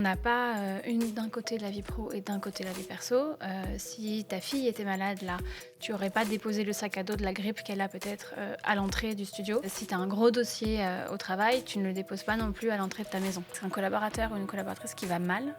On n'a pas d'un côté la vie pro et d'un côté la vie perso. Si ta fille était malade, là, tu n'aurais pas déposé le sac à dos de la grippe qu'elle a peut-être à l'entrée du studio. Si tu as un gros dossier au travail, tu ne le déposes pas non plus à l'entrée de ta maison. C'est un collaborateur ou une collaboratrice qui va mal,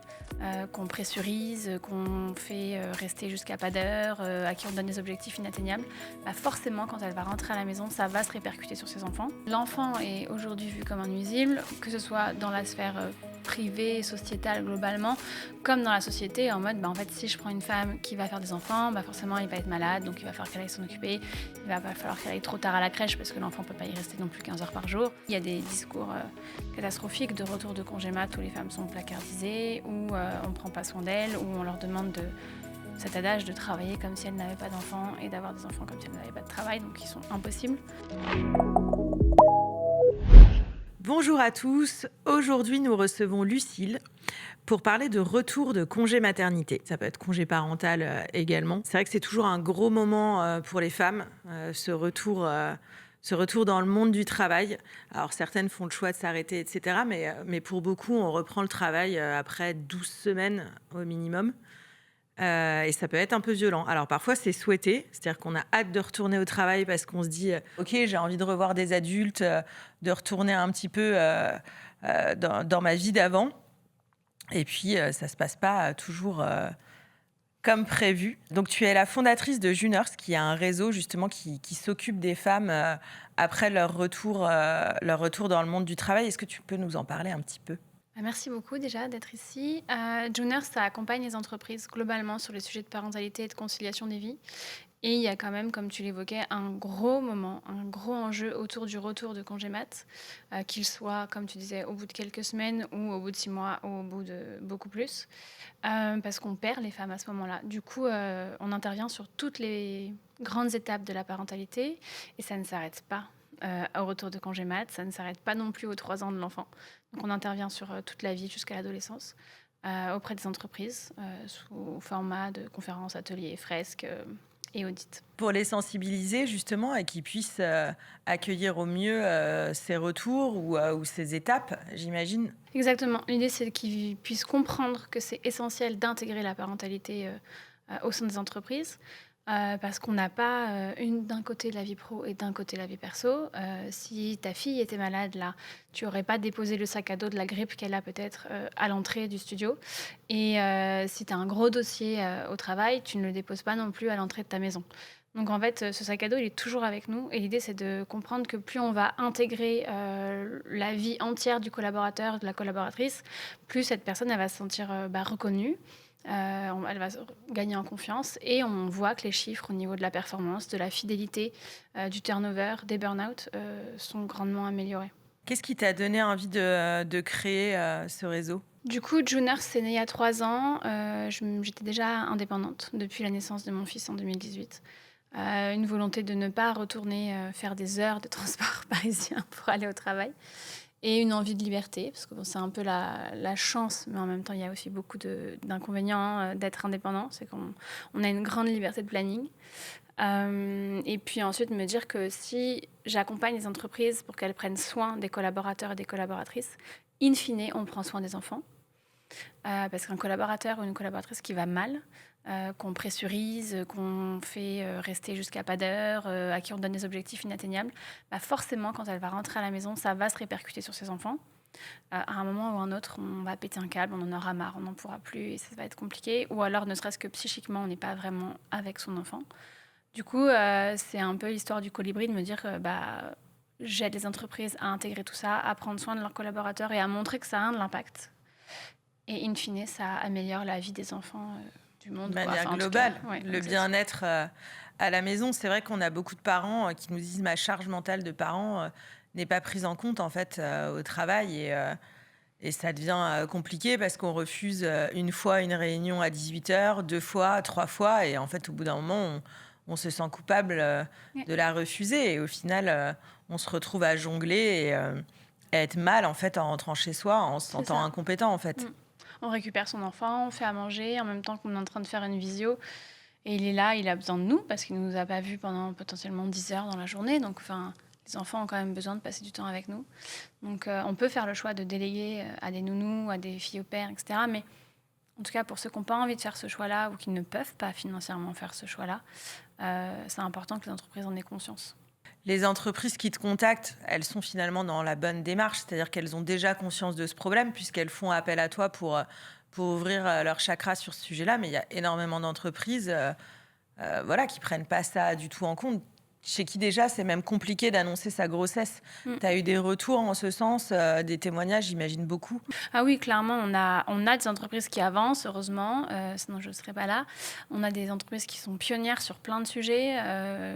qu'on pressurise, qu'on fait rester jusqu'à pas d'heure, à qui on donne des objectifs inatteignables, bah forcément, quand elle va rentrer à la maison, ça va se répercuter sur ses enfants. L'enfant est aujourd'hui vu comme un nuisible, que ce soit dans la sphère privée, sociétale globalement, comme dans la société, en mode en fait si je prends une femme qui va faire des enfants, forcément il va être malade, donc il va falloir qu'elle aille s'en occuper, il va pas falloir qu'elle aille trop tard à la crèche parce que l'enfant peut pas y rester non plus 15 heures par jour. Il y a des discours catastrophiques de retour de congé mat où les femmes sont placardisées, où on prend pas soin d'elles, où on leur demande cet adage de travailler comme si elles n'avaient pas d'enfants et d'avoir des enfants comme si elles n'avaient pas de travail, donc ils sont impossibles. Bonjour à tous, aujourd'hui nous recevons Lucille pour parler de retour de congé maternité. Ça peut être congé parental également. C'est vrai que c'est toujours un gros moment pour les femmes, ce retour dans le monde du travail. Alors certaines font le choix de s'arrêter, etc. Mais pour beaucoup, on reprend le travail après 12 semaines au minimum. Et ça peut être un peu violent. Alors parfois c'est souhaité, c'est-à-dire qu'on a hâte de retourner au travail parce qu'on se dit ok, j'ai envie de revoir des adultes, de retourner un petit peu dans ma vie d'avant. Et puis ça se passe pas toujours comme prévu. Donc tu es la fondatrice de Juners, qui est un réseau justement qui s'occupe des femmes après leur retour dans le monde du travail. Est-ce que tu peux nous en parler un petit peu ? Merci beaucoup déjà d'être ici. Juners, ça accompagne les entreprises globalement sur les sujets de parentalité et de conciliation des vies. Et il y a quand même, comme tu l'évoquais, un gros moment, un gros enjeu autour du retour de congé mat, qu'il soit, comme tu disais, au bout de quelques semaines ou au bout de 6 mois ou au bout de beaucoup plus, parce qu'on perd les femmes à ce moment-là. Du coup, on intervient sur toutes les grandes étapes de la parentalité et ça ne s'arrête pas au retour de congé mat, ça ne s'arrête pas non plus aux 3 ans de l'enfant. Donc on intervient sur toute la vie jusqu'à l'adolescence auprès des entreprises sous format de conférences, ateliers, fresques et audits. Pour les sensibiliser justement et qu'ils puissent accueillir au mieux ces retours ou ces étapes, j'imagine. Exactement. L'idée, c'est qu'ils puissent comprendre que c'est essentiel d'intégrer la parentalité au sein des entreprises. Parce qu'on n'a pas d'un côté la vie pro et d'un côté la vie perso. Si ta fille était malade, là, tu n'aurais pas déposé le sac à dos de la grippe qu'elle a peut-être à l'entrée du studio. Et si tu as un gros dossier au travail, tu ne le déposes pas non plus à l'entrée de ta maison. Donc en fait, ce sac à dos, il est toujours avec nous. Et l'idée, c'est de comprendre que plus on va intégrer la vie entière du collaborateur, de la collaboratrice, plus cette personne, elle va se sentir reconnue. Elle va gagner en confiance et on voit que les chiffres au niveau de la performance, de la fidélité, du turnover, des burn-out sont grandement améliorés. Qu'est-ce qui t'a donné envie de créer ce réseau ? Du coup, Juners, c'est né il y a 3 ans. J'étais déjà indépendante depuis la naissance de mon fils en 2018. Une volonté de ne pas retourner faire des heures de transport parisien pour aller au travail. Et une envie de liberté, parce que c'est un peu la chance, mais en même temps, il y a aussi beaucoup d'inconvénients d'être indépendant. C'est qu'on a une grande liberté de planning. Et puis ensuite, me dire que si j'accompagne les entreprises pour qu'elles prennent soin des collaborateurs et des collaboratrices, in fine, on prend soin des enfants. Parce qu'un collaborateur ou une collaboratrice qui va mal, qu'on pressurise, qu'on fait rester jusqu'à pas d'heure, à qui on donne des objectifs inatteignables, forcément, quand elle va rentrer à la maison, ça va se répercuter sur ses enfants. À un moment ou un autre, on va péter un câble, on en aura marre, on n'en pourra plus et ça va être compliqué. Ou alors, ne serait-ce que psychiquement, on n'est pas vraiment avec son enfant. Du coup, c'est un peu l'histoire du colibri de me dire que j'aide les entreprises à intégrer tout ça, à prendre soin de leurs collaborateurs et à montrer que ça a de l'impact. Et in fine, ça améliore la vie des enfants du monde. De manière globale, le bien-être à la maison. C'est vrai qu'on a beaucoup de parents qui nous disent ma charge mentale de parent n'est pas prise en compte en fait au travail et ça devient compliqué parce qu'on refuse une fois une réunion à 18h, 2 fois, 3 fois et en fait au bout d'un moment on se sent coupable de la refuser et au final on se retrouve à jongler et à être mal en fait en rentrant chez soi en se sentant incompétent en fait. On récupère son enfant, on fait à manger en même temps qu'on est en train de faire une visio. Et il est là, il a besoin de nous parce qu'il ne nous a pas vus pendant potentiellement 10 heures dans la journée. Donc, Les enfants ont quand même besoin de passer du temps avec nous. Donc, on peut faire le choix de déléguer à des nounous, à des filles au père, etc. Mais en tout cas, pour ceux qui n'ont pas envie de faire ce choix-là ou qui ne peuvent pas financièrement faire ce choix-là, c'est important que les entreprises en aient conscience. Les entreprises qui te contactent, elles sont finalement dans la bonne démarche, c'est-à-dire qu'elles ont déjà conscience de ce problème puisqu'elles font appel à toi pour ouvrir leur chakra sur ce sujet-là. Mais il y a énormément d'entreprises voilà, qui prennent pas ça du tout en compte. Chez qui déjà, c'est même compliqué d'annoncer sa grossesse. Tu as eu des retours en ce sens, des témoignages, j'imagine beaucoup. Ah oui, clairement, on a des entreprises qui avancent, heureusement, sinon je ne serais pas là. On a des entreprises qui sont pionnières sur plein de sujets.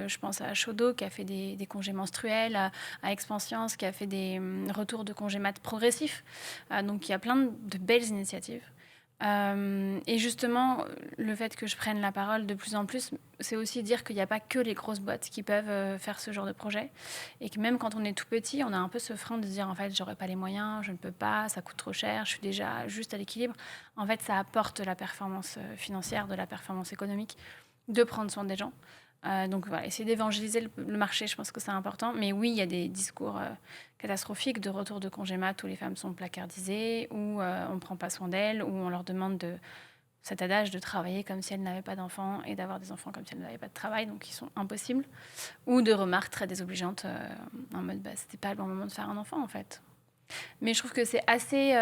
Je pense à Shodo qui a fait des congés menstruels, à Expansience qui a fait des retours de congés mat progressifs. Donc il y a plein de belles initiatives. Et justement, le fait que je prenne la parole de plus en plus, c'est aussi dire qu'il n'y a pas que les grosses boîtes qui peuvent faire ce genre de projet. Et que même quand on est tout petit, on a un peu ce frein de se dire en fait, j'aurais pas les moyens, je ne peux pas, ça coûte trop cher, je suis déjà juste à l'équilibre. En fait, ça apporte de la performance financière, de la performance économique, de prendre soin des gens. Donc voilà, essayer d'évangéliser le marché, je pense que c'est important. Mais oui, il y a des discours catastrophiques de retour de congé mat où les femmes sont placardisées, où on ne prend pas soin d'elles, où on leur demande cet adage de travailler comme si elles n'avaient pas d'enfants et d'avoir des enfants comme si elles n'avaient pas de travail, donc ils sont impossibles. Ou de remarques très désobligeantes en mode c'était pas le bon moment de faire un enfant en fait. Mais je trouve que c'est assez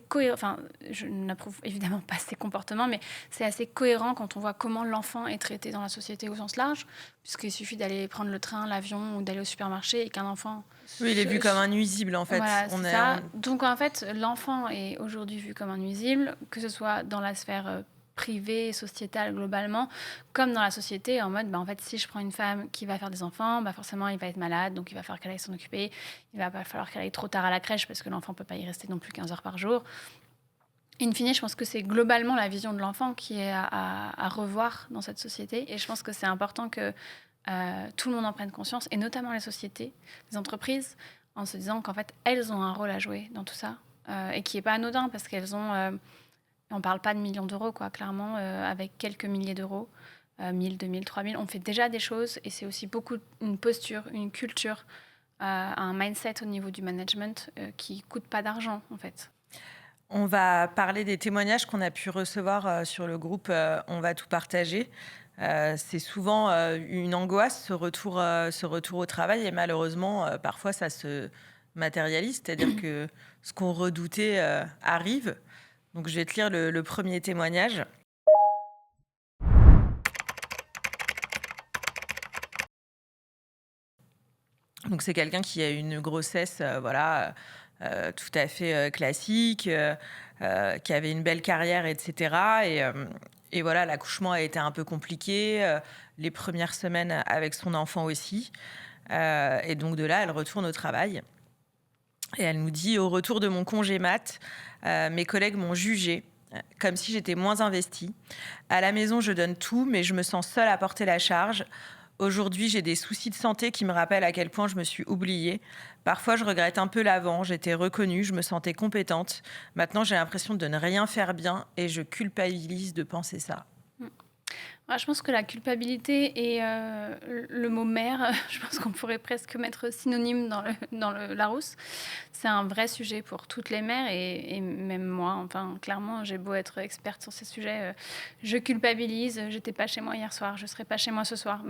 cohérent. Enfin, je n'approuve évidemment pas ces comportements, mais c'est assez cohérent quand on voit comment l'enfant est traité dans la société au sens large, puisqu'il suffit d'aller prendre le train, l'avion ou d'aller au supermarché et qu'un enfant... Oui, il est vu comme un nuisible, en fait. Voilà, c'est ça. Donc, en fait, l'enfant est aujourd'hui vu comme un nuisible, que ce soit dans la sphère privée, sociétale, globalement, comme dans la société, en mode, en fait, si je prends une femme qui va faire des enfants, forcément, il va être malade, donc il va falloir qu'elle aille s'en occuper. Il va pas falloir qu'elle aille trop tard à la crèche, parce que l'enfant ne peut pas y rester non plus 15 heures par jour. In fine, je pense que c'est globalement la vision de l'enfant qui est à revoir dans cette société. Et je pense que c'est important que tout le monde en prenne conscience, et notamment les sociétés, les entreprises, en se disant qu'en fait, elles ont un rôle à jouer dans tout ça, et qui n'est pas anodin, parce qu'elles ont... on ne parle pas de millions d'euros, quoi, clairement, avec quelques milliers d'euros, 1000, 2000, 3000. On fait déjà des choses, et c'est aussi beaucoup une posture, une culture, un mindset au niveau du management qui ne coûte pas d'argent, en fait. On va parler des témoignages qu'on a pu recevoir sur le groupe On va tout partager. C'est souvent une angoisse, ce retour au travail, et malheureusement, parfois, ça se matérialise, c'est-à-dire que ce qu'on redoutait arrive. Donc, je vais te lire le premier témoignage. Donc, c'est quelqu'un qui a eu une grossesse, tout à fait classique, qui avait une belle carrière, etc. Et voilà, l'accouchement a été un peu compliqué, les premières semaines avec son enfant aussi. Et donc, de là, elle retourne au travail. Et elle nous dit: au retour de mon congé mat, mes collègues m'ont jugée, comme si j'étais moins investie. À la maison, je donne tout, mais je me sens seule à porter la charge. Aujourd'hui, j'ai des soucis de santé qui me rappellent à quel point je me suis oubliée. Parfois, je regrette un peu l'avant. J'étais reconnue, je me sentais compétente. Maintenant, j'ai l'impression de ne rien faire bien et je culpabilise de penser ça. Je pense que la culpabilité et le mot mère, je pense qu'on pourrait presque mettre synonyme dans le Larousse. C'est un vrai sujet pour toutes les mères et même moi. Enfin, clairement, j'ai beau être experte sur ces sujets, je culpabilise. J'étais pas chez moi hier soir, je serai pas chez moi ce soir.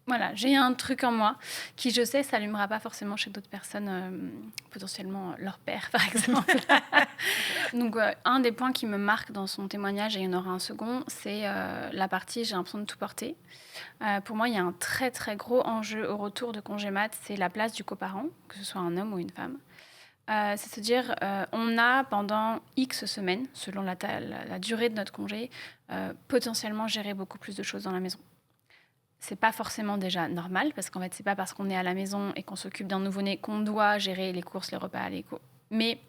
Voilà, j'ai un truc en moi qui, je sais, s'allumera pas forcément chez d'autres personnes, potentiellement leur père, par exemple. Donc, un des points qui me marque dans son témoignage, et il y en aura un second, c'est la partie « j'ai l'impression de tout porter ». Pour moi, il y a un très, très gros enjeu au retour de congé mat, c'est la place du coparent, que ce soit un homme ou une femme. C'est se dire, on a pendant X semaines, selon la durée de notre congé, potentiellement géré beaucoup plus de choses dans la maison. C'est pas forcément déjà normal, parce qu'en fait, c'est pas parce qu'on est à la maison et qu'on s'occupe d'un nouveau-né qu'on doit gérer les courses, les repas, mais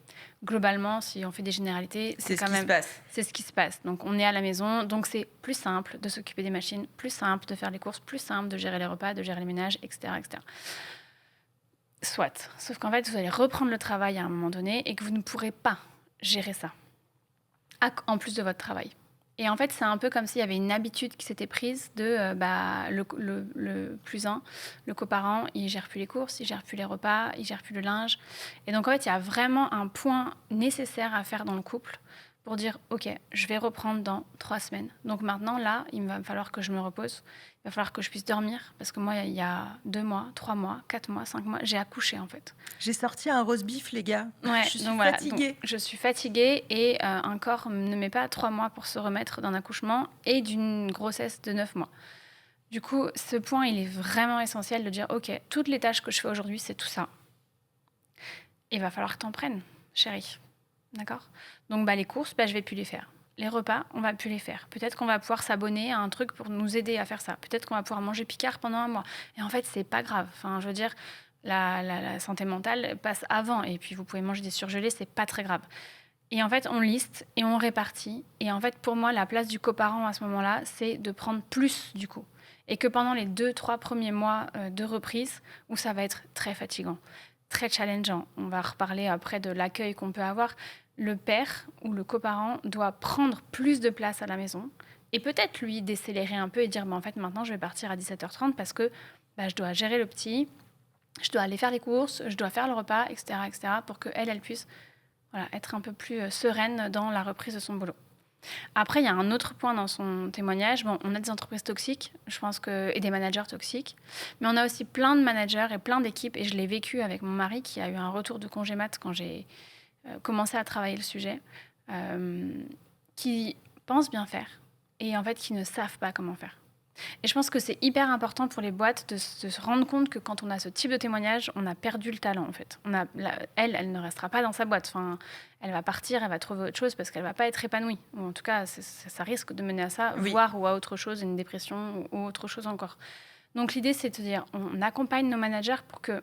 globalement, si on fait des généralités, c'est ce qui se passe. Donc, on est à la maison, donc c'est plus simple de s'occuper des machines, plus simple de faire les courses, plus simple de gérer les repas, de gérer les ménages, etc., etc. Soit. Sauf qu'en fait, vous allez reprendre le travail à un moment donné et que vous ne pourrez pas gérer ça, en plus de votre travail. Et en fait, c'est un peu comme s'il y avait une habitude qui s'était prise de le plus un, le coparent, il gère plus les courses, il gère plus les repas, il gère plus le linge. Et donc, en fait, il y a vraiment un point nécessaire à faire dans le couple pour dire, OK, je vais reprendre dans 3 semaines. Donc maintenant, là, il va falloir que je me repose. Il va falloir que je puisse dormir. Parce que moi, il y a 2 mois, 3 mois, 4 mois, 5 mois, j'ai accouché, en fait. J'ai sorti un roast beef, les gars. Ouais, Je suis donc voilà, fatiguée. donc je suis fatiguée et un corps ne met pas 3 mois pour se remettre d'un accouchement et d'une grossesse de 9 mois. Du coup, ce point, il est vraiment essentiel de dire, OK, toutes les tâches que je fais aujourd'hui, c'est tout ça. Il va falloir que t'en prennes, chérie. D'accord? Donc, les courses, je vais plus les faire. Les repas, on va plus les faire. Peut-être qu'on va pouvoir s'abonner à un truc pour nous aider à faire ça. Peut-être qu'on va pouvoir manger Picard pendant 1 mois. Et en fait, c'est pas grave. Enfin, je veux dire, la santé mentale passe avant. Et puis, vous pouvez manger des surgelés, c'est pas très grave. Et en fait, on liste et on répartit. Et en fait, pour moi, la place du coparent à ce moment-là, c'est de prendre plus du coup. Et que pendant les 2-3 premiers mois de reprise, où ça va être très fatigant, très challengeant, on va reparler après de l'accueil qu'on peut avoir, le père ou le coparent doit prendre plus de place à la maison et peut-être lui décélérer un peu et dire en fait maintenant je vais partir à 17h30 parce que je dois gérer le petit, je dois aller faire les courses, je dois faire le repas, etc. pour qu'elle puisse être un peu plus sereine dans la reprise de son boulot. Après, il y a un autre point dans son témoignage. Bon, on a des entreprises toxiques, je pense et des managers toxiques, mais on a aussi plein de managers et plein d'équipes, et je l'ai vécu avec mon mari qui a eu un retour de congé mat quand j'ai commencé à travailler le sujet, qui pensent bien faire et en fait qui ne savent pas comment faire. Et je pense que c'est hyper important pour les boîtes de se rendre compte que quand on a ce type de témoignage, on a perdu le talent en fait. Elle ne restera pas dans sa boîte. Enfin, elle va partir, elle va trouver autre chose parce qu'elle va pas être épanouie. Ou en tout cas, ça risque de mener à ça, Oui. voire ou à autre chose, une dépression ou autre chose encore. Donc l'idée, c'est de dire, on accompagne nos managers pour que,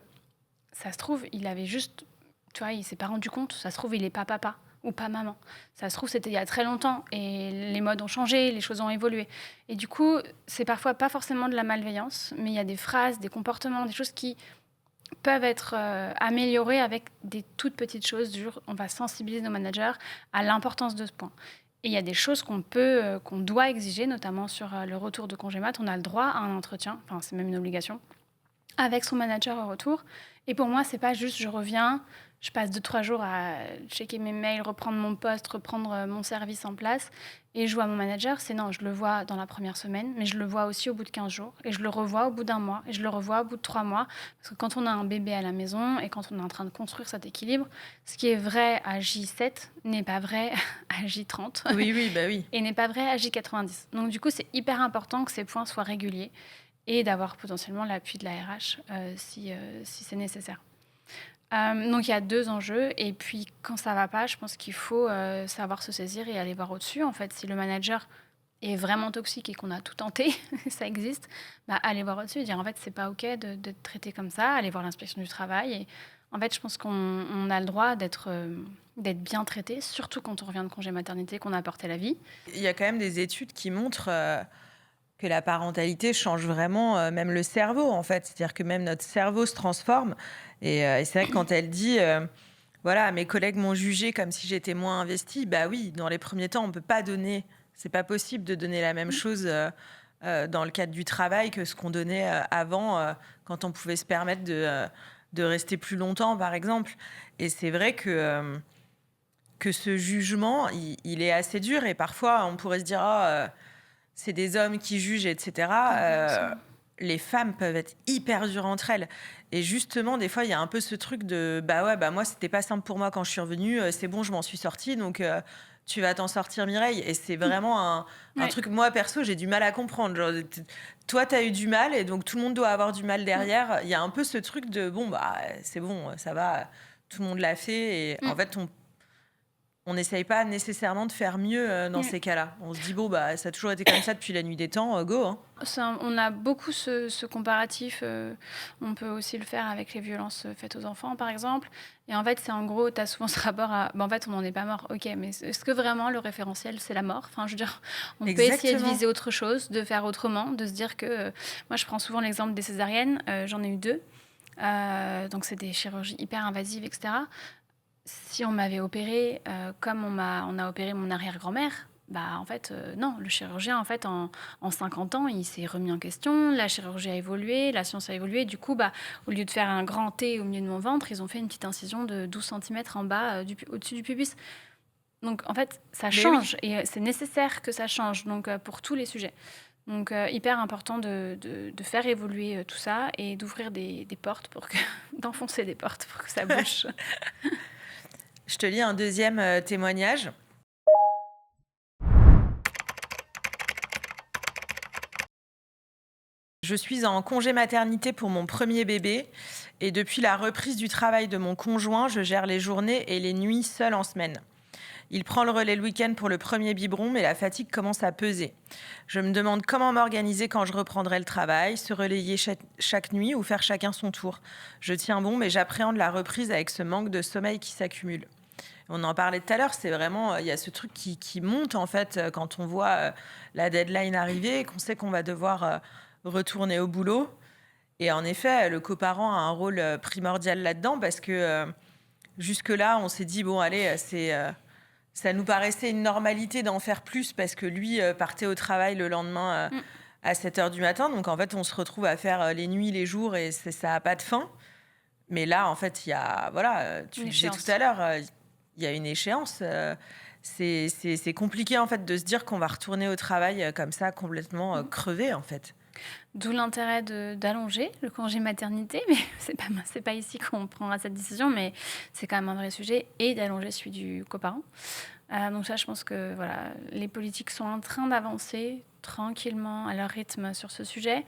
ça se trouve, il avait juste, tu vois, il s'est pas rendu compte. Ça se trouve, il est pas papa ou pas maman. Ça se trouve, c'était il y a très longtemps et les modes ont changé, les choses ont évolué. Et du coup, c'est parfois pas forcément de la malveillance, mais il y a des phrases, des comportements, des choses qui peuvent être améliorées avec des toutes petites choses. On va sensibiliser nos managers à l'importance de ce point. Et il y a des choses qu'on doit exiger, notamment sur le retour de congé mat. On a le droit à un entretien, enfin c'est même une obligation, avec son manager au retour. Et pour moi, c'est pas juste je reviens, je passe 2-3 jours à checker mes mails, reprendre mon poste, reprendre mon service en place et je vois mon manager. C'est non, je le vois dans la première semaine, mais je le vois aussi au bout de 15 jours et je le revois au bout d'1 mois et je le revois au bout de 3 mois. Parce que quand on a un bébé à la maison et quand on est en train de construire cet équilibre, ce qui est vrai à J7 n'est pas vrai à J30. Oui, bah oui. Et n'est pas vrai à J90. Donc du coup, c'est hyper important que ces points soient réguliers et d'avoir potentiellement l'appui de la RH si c'est nécessaire. Donc il y a 2 enjeux et puis quand ça va pas, je pense qu'il faut savoir se saisir et aller voir au-dessus. En fait, si le manager est vraiment toxique et qu'on a tout tenté, ça existe, aller voir au-dessus et dire en fait c'est pas ok de te traiter comme ça, aller voir l'inspection du travail. Et en fait, je pense qu'on a le droit d'être bien traité, surtout quand on revient de congé maternité, qu'on a apporté la vie. Il y a quand même des études qui montrent que la parentalité change vraiment même le cerveau, en fait. C'est-à-dire que même notre cerveau se transforme. Et c'est vrai que quand elle dit, voilà, mes collègues m'ont jugé comme si j'étais moins investie, bah oui, dans les premiers temps, on ne peut pas donner, c'est pas possible de donner la même chose dans le cadre du travail que ce qu'on donnait avant, quand on pouvait se permettre de rester plus longtemps, par exemple. Et c'est vrai que ce jugement, il est assez dur. Et parfois, on pourrait se dire, c'est des hommes qui jugent, etc. Les femmes peuvent être hyper dures entre elles. Et justement, des fois, il y a un peu ce truc de moi, c'était pas simple pour moi quand je suis revenue. C'est bon, je m'en suis sortie. Donc, tu vas t'en sortir, Mireille. Et c'est vraiment un truc, moi, perso, j'ai du mal à comprendre. Genre, toi, t'as eu du mal et donc tout le monde doit avoir du mal derrière. Il y a un peu ce truc de c'est bon, ça va, tout le monde l'a fait. Et en fait, on n'essaye pas nécessairement de faire mieux dans ces cas-là. On se dit, ça a toujours été comme ça depuis la nuit des temps, go. Hein. On a beaucoup ce comparatif. On peut aussi le faire avec les violences faites aux enfants, par exemple. Et en fait, c'est en gros, tu as souvent ce rapport à... en fait, on n'en est pas mort. Ok, mais est-ce que vraiment le référentiel, c'est la mort? Enfin, je veux dire, on peut essayer de viser autre chose, de faire autrement, de se dire que... moi, je prends souvent l'exemple des césariennes. J'en ai eu 2. Donc, c'est des chirurgies hyper invasives, etc. Si on m'avait opéré comme on a opéré mon arrière-grand-mère, En fait, non. Le chirurgien, en fait, en 50 ans, il s'est remis en question. La chirurgie a évolué, la science a évolué. Du coup, au lieu de faire un grand T au milieu de mon ventre, ils ont fait une petite incision de 12 centimètres en bas, au-dessus du pubis. Donc, en fait, ça change. Et c'est nécessaire que ça change, donc, pour tous les sujets. Donc, hyper important de faire évoluer tout ça et d'ouvrir des portes d'enfoncer des portes pour que ça bouge. Je te lis un deuxième témoignage. Je suis en congé maternité pour mon premier bébé et depuis la reprise du travail de mon conjoint, je gère les journées et les nuits seule en semaine. Il prend le relais le week-end pour le premier biberon, mais la fatigue commence à peser. Je me demande comment m'organiser quand je reprendrai le travail, se relayer chaque nuit ou faire chacun son tour. Je tiens bon, mais j'appréhende la reprise avec ce manque de sommeil qui s'accumule. On en parlait tout à l'heure, c'est vraiment, il y a ce truc qui monte en fait quand on voit la deadline arriver et qu'on sait qu'on va devoir retourner au boulot. Et en effet, le coparent a un rôle primordial là-dedans parce que jusque-là, on s'est dit, bon, allez, ça nous paraissait une normalité d'en faire plus parce que lui partait au travail le lendemain à 7h du matin. Donc, en fait, on se retrouve à faire les nuits, les jours et ça n'a pas de fin. Mais là, en fait, il y a, voilà, tu le disais tout à l'heure, il y a une échéance. C'est compliqué, en fait, de se dire qu'on va retourner au travail comme ça, complètement crevé, en fait. D'où l'intérêt d'allonger le congé maternité, mais c'est pas ici qu'on prendra cette décision, mais c'est quand même un vrai sujet, et d'allonger celui du coparent. Donc ça, je pense que voilà, les politiques sont en train d'avancer tranquillement à leur rythme sur ce sujet.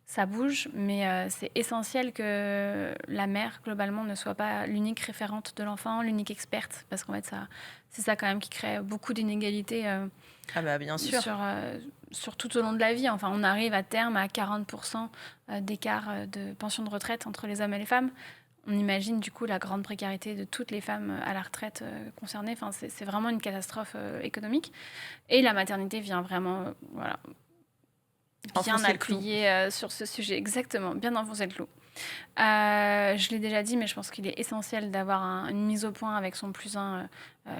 Ça bouge, mais c'est essentiel que la mère, globalement, ne soit pas l'unique référente de l'enfant, l'unique experte, parce qu'en fait, c'est ça quand même qui crée beaucoup d'inégalités bien sûr. sur tout au long de la vie. Enfin, on arrive à terme à 40% d'écart de pension de retraite entre les hommes et les femmes. On imagine du coup la grande précarité de toutes les femmes à la retraite concernées. Enfin, c'est vraiment une catastrophe économique. Et la maternité vient vraiment bien appuyer sur ce sujet. Exactement, bien enfoncer le clou. Je l'ai déjà dit, mais je pense qu'il est essentiel d'avoir une mise au point avec son plus un.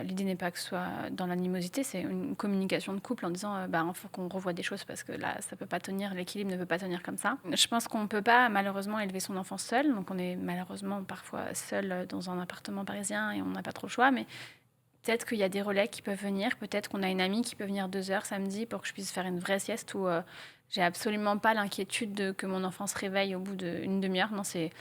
L'idée n'est pas que ce soit dans l'animosité, c'est une communication de couple en disant il faut qu'on revoie des choses parce que là, ça peut pas tenir, l'équilibre ne peut pas tenir comme ça. Je pense qu'on ne peut pas malheureusement élever son enfant seul, donc on est malheureusement parfois seul dans un appartement parisien et on n'a pas trop le choix, mais peut-être qu'il y a des relais qui peuvent venir, peut-être qu'on a une amie qui peut venir 2 heures samedi pour que je puisse faire une vraie sieste où j'ai absolument pas l'inquiétude que mon enfant se réveille au bout d'une demi-heure. Non, c'est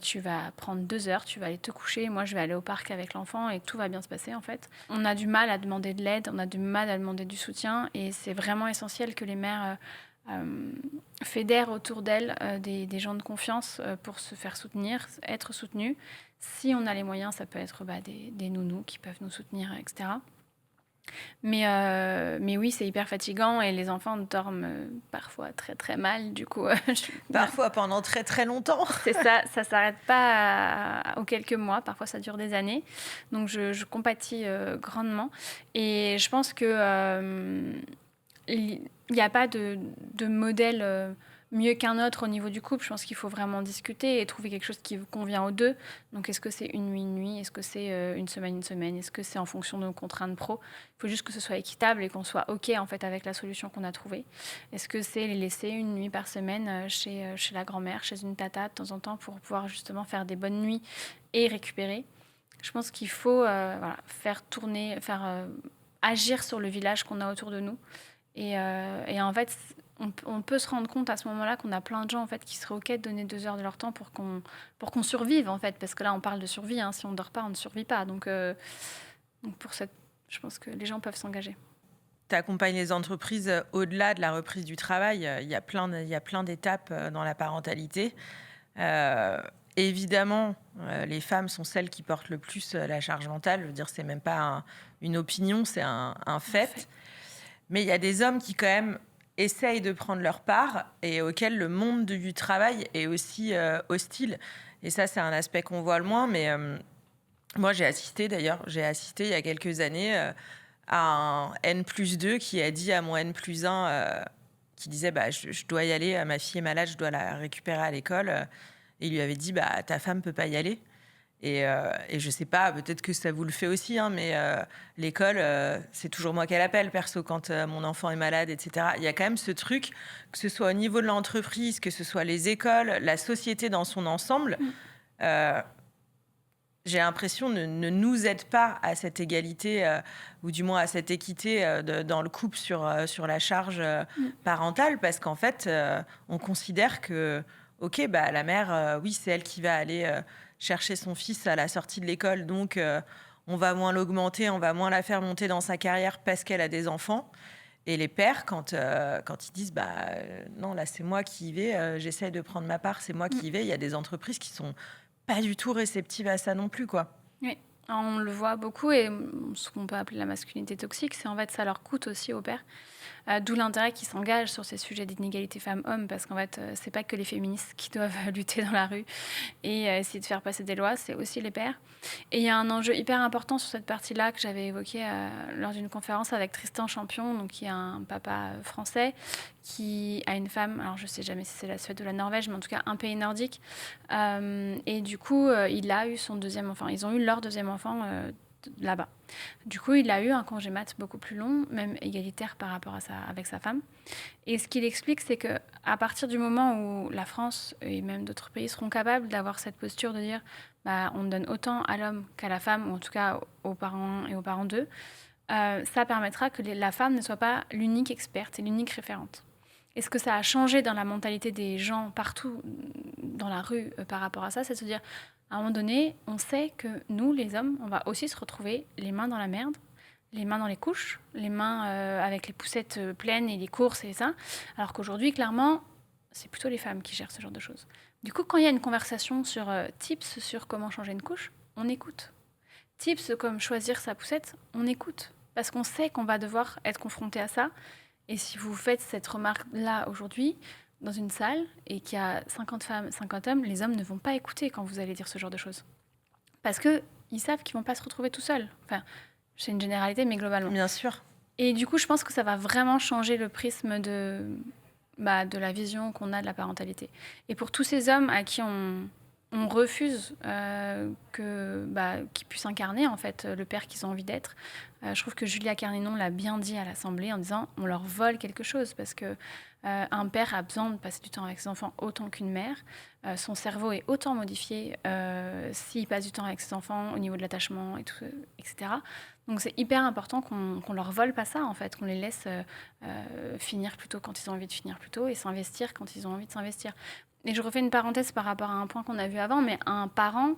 tu vas prendre 2 heures, tu vas aller te coucher, moi je vais aller au parc avec l'enfant et tout va bien se passer en fait. On a du mal à demander de l'aide, on a du mal à demander du soutien et c'est vraiment essentiel que les mères fédèrent autour d'elles des gens de confiance pour se faire soutenir, être soutenues. Si on a les moyens, ça peut être des nounous qui peuvent nous soutenir, etc. Mais oui, c'est hyper fatigant et les enfants dorment parfois très très mal. Du coup, parfois pendant très très longtemps. C'est ça s'arrête pas aux quelques mois. Parfois, ça dure des années. Donc, je compatis grandement. Et je pense que il n'y a pas de modèle mieux qu'un autre au niveau du couple. Je pense qu'il faut vraiment discuter et trouver quelque chose qui convient aux deux. Donc, est-ce que c'est une nuit? Est-ce que c'est une semaine? Est-ce que c'est en fonction de nos contraintes pro? Il faut juste que ce soit équitable et qu'on soit OK en fait avec la solution qu'on a trouvée. Est-ce que c'est les laisser une nuit par semaine chez la grand-mère, chez une tata de temps en temps pour pouvoir justement faire des bonnes nuits et récupérer? Je pense qu'il faut faire tourner, agir sur le village qu'on a autour de nous. Et en fait, on peut se rendre compte à ce moment-là qu'on a plein de gens en fait, qui seraient OK de donner 2 heures de leur temps pour qu'on survive, en fait. Parce que là, on parle de survie. Hein. Si on ne dort pas, on ne survit pas. Donc je pense que les gens peuvent s'engager. Tu accompagnes les entreprises au-delà de la reprise du travail. Il y a plein d'étapes dans la parentalité. Évidemment, les femmes sont celles qui portent le plus la charge mentale. Je veux dire, c'est même pas une opinion, c'est un fait. Mais il y a des hommes qui, quand même, essayent de prendre leur part et auxquels le monde du travail est aussi hostile. Et ça, c'est un aspect qu'on voit le moins. Mais moi, j'ai assisté il y a quelques années à un N+2 qui a dit à mon N+1, qui disait je dois y aller, ma fille est malade, je dois la récupérer à l'école. Et il lui avait dit ta femme peut pas y aller. Et je sais pas, peut-être que ça vous le fait aussi, hein, mais l'école, c'est toujours moi qu'elle appelle, perso, quand mon enfant est malade, etc. Il y a quand même ce truc, que ce soit au niveau de l'entreprise, que ce soit les écoles, la société dans son ensemble, euh, j'ai l'impression ne nous aide pas à cette égalité, ou du moins à cette équité dans le couple sur la charge parentale, parce qu'en fait, on considère que, ok, bah, la mère, oui, c'est elle qui va aller chercher son fils à la sortie de l'école, donc on va moins l'augmenter, on va moins la faire monter dans sa carrière parce qu'elle a des enfants. Et les pères, quand ils disent bah, non, là, c'est moi qui y vais, j'essaie de prendre ma part, c'est moi qui y vais, il y a des entreprises qui sont pas du tout réceptive à ça non plus, quoi. Oui, on le voit beaucoup et ce qu'on peut appeler la masculinité toxique, c'est en fait ça leur coûte aussi aux pères. D'où l'intérêt qu'ils s'engagent sur ces sujets d'inégalité femmes-hommes, parce qu'en fait, c'est pas que les féministes qui doivent lutter dans la rue et essayer de faire passer des lois, c'est aussi les pères. Et il y a un enjeu hyper important sur cette partie-là que j'avais évoqué lors d'une conférence avec Tristan Champion, donc qui est un papa français, qui a une femme, alors je sais jamais si c'est la Suède ou la Norvège, mais en tout cas un pays nordique. Et du coup, il a eu son deuxième enfant. Ils ont eu leur deuxième enfant là-bas. Du coup, il a eu un congé mat beaucoup plus long, même égalitaire par rapport à avec sa femme. Et ce qu'il explique, c'est qu'à partir du moment où la France et même d'autres pays seront capables d'avoir cette posture de dire bah, on donne autant à l'homme qu'à la femme, ou en tout cas aux parents et aux parents d'eux, ça permettra que la femme ne soit pas l'unique experte et l'unique référente. Et ce que ça a changé dans la mentalité des gens partout dans la rue par rapport à ça, c'est de se dire à un moment donné, on sait que nous, les hommes, on va aussi se retrouver les mains dans la merde, les mains dans les couches, les mains avec les poussettes pleines et les courses et ça. Alors qu'aujourd'hui, clairement, c'est plutôt les femmes qui gèrent ce genre de choses. Du coup, quand il y a une conversation sur tips sur comment changer une couche, on écoute. Tips comme choisir sa poussette, on écoute. Parce qu'on sait qu'on va devoir être confronté à ça. Et si vous faites cette remarque-là aujourd'hui, dans une salle et qu'il y a 50 femmes, 50 hommes, les hommes ne vont pas écouter quand vous allez dire ce genre de choses. Parce qu'ils savent qu'ils ne vont pas se retrouver tout seuls. Enfin, c'est une généralité, mais globalement. Bien sûr. Et du coup, je pense que ça va vraiment changer le prisme de la vision qu'on a de la parentalité. Et pour tous ces hommes à qui on refuse qu'ils puissent incarner en fait le père qu'ils ont envie d'être. Je trouve que Julia Carninon l'a bien dit à l'Assemblée en disant on leur vole quelque chose parce que un père a besoin de passer du temps avec ses enfants autant qu'une mère. Son cerveau est autant modifié s'il passe du temps avec ses enfants au niveau de l'attachement et tout, etc. Donc c'est hyper important qu'on leur vole pas ça en fait, qu'on les laisse finir plus tôt quand ils ont envie de finir plus tôt et s'investir quand ils ont envie de s'investir. Et je refais une parenthèse par rapport à un point qu'on a vu avant, mais un parent,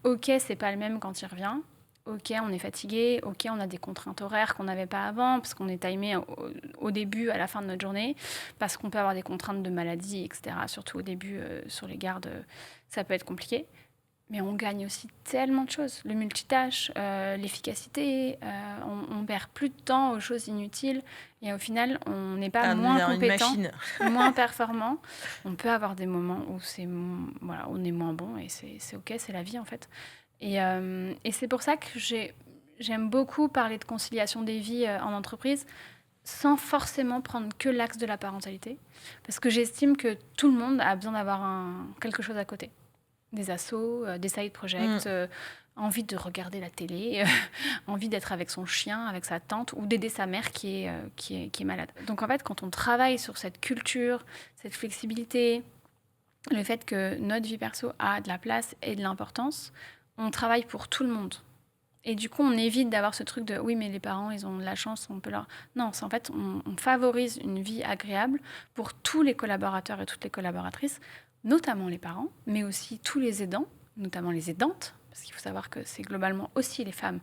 ok, c'est pas le même quand il revient. Ok, on est fatigué. Ok, on a des contraintes horaires qu'on n'avait pas avant, parce qu'on est timé au début, à la fin de notre journée, parce qu'on peut avoir des contraintes de maladie, etc. Surtout au début, sur les gardes, ça peut être compliqué. Mais on gagne aussi tellement de choses. Le multitâche, l'efficacité, on perd plus de temps aux choses inutiles. Et au final, on n'est pas moins compétent, moins performant. On peut avoir des moments où on est moins bon et c'est OK, c'est la vie en fait. Et c'est pour ça que j'aime beaucoup parler de conciliation des vies en entreprise sans forcément prendre que l'axe de la parentalité. Parce que j'estime que tout le monde a besoin d'avoir quelque chose à côté. Des assos, des side projects, envie de regarder la télé, envie d'être avec son chien, avec sa tante, ou d'aider sa mère qui est malade. Donc en fait, quand on travaille sur cette culture, cette flexibilité, le fait que notre vie perso a de la place et de l'importance, on travaille pour tout le monde. Et du coup, on évite d'avoir ce truc de « oui, mais les parents, ils ont de la chance, on peut leur... » Non, c'est en fait, on favorise une vie agréable pour tous les collaborateurs et toutes les collaboratrices, notamment les parents, mais aussi tous les aidants, notamment les aidantes, parce qu'il faut savoir que c'est globalement aussi les femmes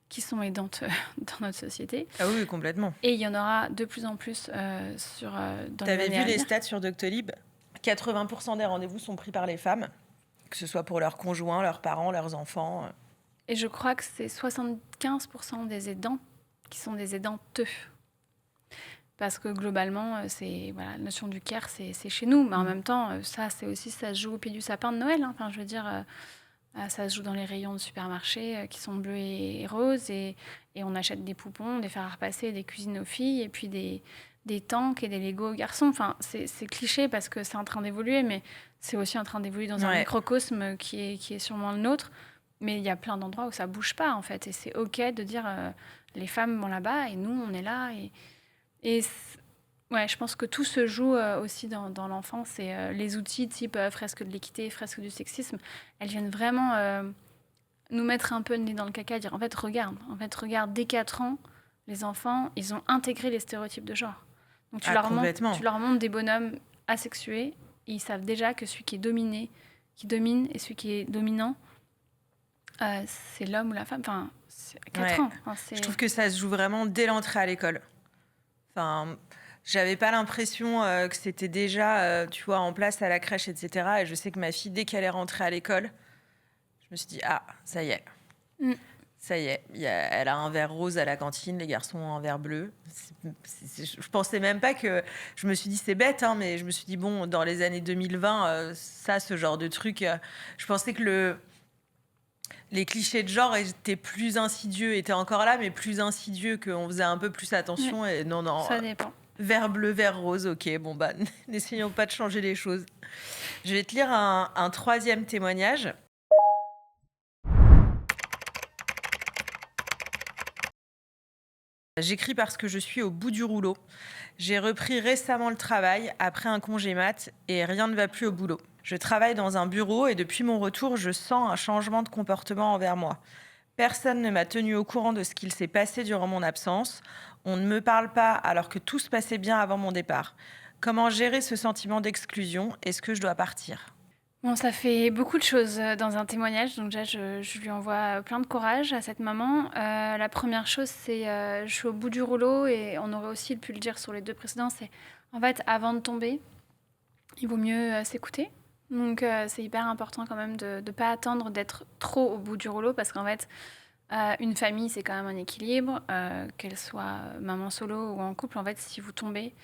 qui sont aidantes dans notre société. Ah oui, complètement. Et il y en aura de plus en plus dans les années à venir. T'avais vu les stats sur Doctolib ? 80% des rendez-vous sont pris par les femmes, que ce soit pour leurs conjoints, leurs parents, leurs enfants. Et je crois que c'est 75% des aidants qui sont des aidantes. Parce que globalement, la notion du care, c'est chez nous. Mais en même temps, ça se joue au pied du sapin de Noël. Hein. Enfin, je veux dire, Ça se joue dans les rayons de supermarché qui sont bleus et roses. Et on achète des poupons, des fers à repasser, des cuisines aux filles, et puis des tanks et des Lego aux garçons. Enfin, c'est cliché parce que c'est en train d'évoluer, mais c'est aussi en train d'évoluer dans un microcosme qui est sûrement le nôtre. Mais il y a plein d'endroits où ça bouge pas, en fait. Et c'est OK de dire les femmes vont là-bas et nous, on est là. Ouais, je pense que tout se joue aussi dans l'enfance. Et les outils type fresque de l'équité, fresque du sexisme, elles viennent vraiment nous mettre un peu le nez dans le caca, dire en fait, regarde, dès 4 ans, les enfants, ils ont intégré les stéréotypes de genre. Donc tu leur montres des bonhommes asexués, et ils savent déjà que celui qui domine, et celui qui est dominant, c'est l'homme ou la femme. Enfin, c'est à 4 ans. Enfin, je trouve que ça se joue vraiment dès l'entrée à l'école. Enfin, j'avais pas l'impression que c'était déjà, tu vois, en place à la crèche, etc. Et je sais que ma fille, dès qu'elle est rentrée à l'école, je me suis dit, ah, ça y est. Ça y est, elle a un verre rose à la cantine, les garçons ont un verre bleu. Je pensais même pas que... Je me suis dit, c'est bête, hein, mais je me suis dit, bon, dans les années 2020, ce genre de truc... je pensais que les clichés de genre étaient plus insidieux, étaient encore là, mais plus insidieux, qu'on faisait un peu plus attention. Oui. Et non, ça dépend. Vert bleu, vert rose, ok, bon bah, n'essayons pas de changer les choses. Je vais te lire un troisième témoignage. J'écris parce que je suis au bout du rouleau. J'ai repris récemment le travail après un congé mat et rien ne va plus au boulot. Je travaille dans un bureau et depuis mon retour, je sens un changement de comportement envers moi. Personne ne m'a tenu au courant de ce qu'il s'est passé durant mon absence. On ne me parle pas alors que tout se passait bien avant mon départ. Comment gérer ce sentiment d'exclusion ? Est-ce que je dois partir ? Bon, ça fait beaucoup de choses dans un témoignage, donc déjà je lui envoie plein de courage à cette maman. La première chose, c'est je suis au bout du rouleau, et on aurait aussi pu le dire sur les 2 précédents, c'est en fait avant de tomber, il vaut mieux s'écouter. Donc c'est hyper important quand même de ne pas attendre d'être trop au bout du rouleau, parce qu'en fait une famille c'est quand même un équilibre, qu'elle soit maman solo ou en couple. En fait, si vous tombez,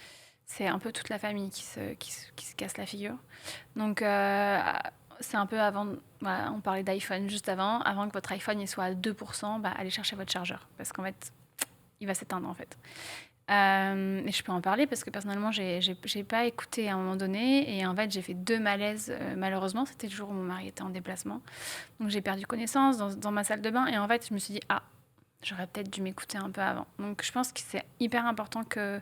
c'est un peu toute la famille qui se casse la figure. Donc, c'est un peu avant... Voilà, on parlait d'iPhone juste avant que votre iPhone il soit à 2%, allez chercher votre chargeur. Parce qu'en fait, il va s'éteindre, en fait. Et je peux en parler parce que personnellement, j'ai pas écouté à un moment donné. Et en fait, j'ai fait 2 malaises. Malheureusement, c'était le jour où mon mari était en déplacement. Donc, j'ai perdu connaissance dans ma salle de bain. Et en fait, je me suis dit, j'aurais peut-être dû m'écouter un peu avant. Donc, je pense que c'est hyper important que...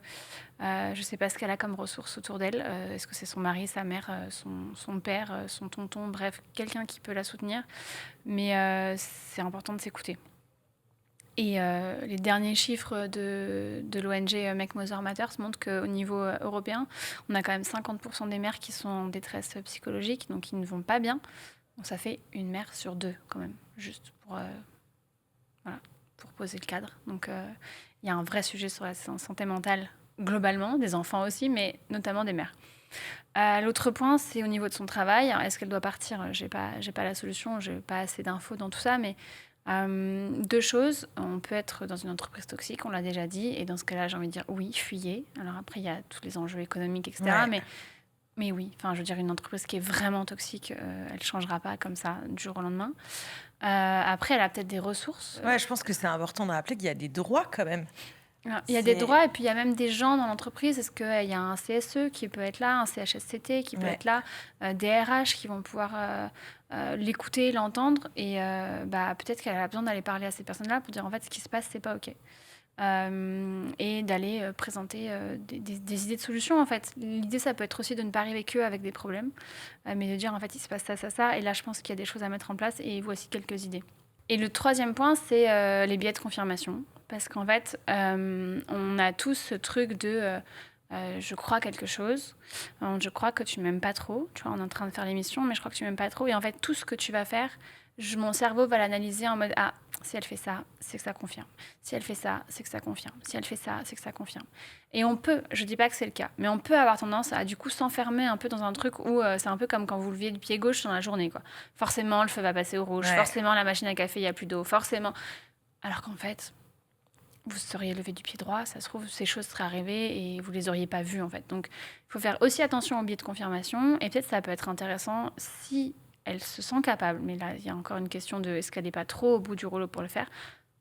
je ne sais pas ce qu'elle a comme ressources autour d'elle. Est-ce que c'est son mari, sa mère, son père, son tonton, bref, quelqu'un qui peut la soutenir. Mais c'est important de s'écouter. Et les derniers chiffres de l'ONG Make Mother Matters montrent qu'au niveau européen, on a quand même 50% des mères qui sont en détresse psychologique, donc qui ne vont pas bien. Donc ça fait une mère sur 2 quand même, juste pour poser le cadre. Donc il y a un vrai sujet sur la santé mentale globalement, des enfants aussi, mais notamment des mères. L'autre point, c'est au niveau de son travail. Alors, est-ce qu'elle doit partir ? J'ai pas la solution, j'ai pas assez d'infos dans tout ça, mais 2 choses. On peut être dans une entreprise toxique, on l'a déjà dit, et dans ce cas-là, j'ai envie de dire oui, fuyez. Alors après, il y a tous les enjeux économiques, etc. Ouais. Mais oui, enfin, je veux dire, une entreprise qui est vraiment toxique, elle ne changera pas comme ça du jour au lendemain. Après, elle a peut-être des ressources. Ouais, je pense que c'est important de rappeler qu'il y a des droits quand même. Il y a des droits, et puis il y a même des gens dans l'entreprise. Est-ce qu'il y a un CSE qui peut être là, un CHSCT qui peut être là, des RH qui vont pouvoir l'écouter, l'entendre, et peut-être qu'elle a besoin d'aller parler à ces personnes-là pour dire en fait ce qui se passe, c'est pas OK. Et d'aller présenter des idées de solutions, en fait. L'idée, ça peut être aussi de ne pas arriver avec des problèmes, mais de dire en fait il se passe ça, et là je pense qu'il y a des choses à mettre en place, et voici quelques idées. Et le 3e point, c'est les biais de confirmation. Parce qu'en fait, on a tous ce truc de je crois quelque chose, je crois que tu m'aimes pas trop. Tu vois, on est en train de faire l'émission, mais je crois que tu m'aimes pas trop. Et en fait, tout ce que tu vas faire, mon cerveau va l'analyser en mode si elle fait ça, c'est que ça confirme. Si elle fait ça, c'est que ça confirme. Si elle fait ça, c'est que ça confirme. Et on peut, je dis pas que c'est le cas, mais on peut avoir tendance à du coup s'enfermer un peu dans un truc où c'est un peu comme quand vous leviez du pied gauche dans la journée, quoi. Forcément, le feu va passer au rouge. Forcément, la machine à café, il y a plus d'eau. Forcément. Alors qu'en fait, vous seriez levé du pied droit, ça se trouve, ces choses seraient arrivées et vous les auriez pas vues, en fait. Donc, il faut faire aussi attention aux biais de confirmation. Et peut-être ça peut être intéressant, si elle se sent capable, mais là, il y a encore une question de est-ce qu'elle n'est pas trop au bout du rouleau pour le faire,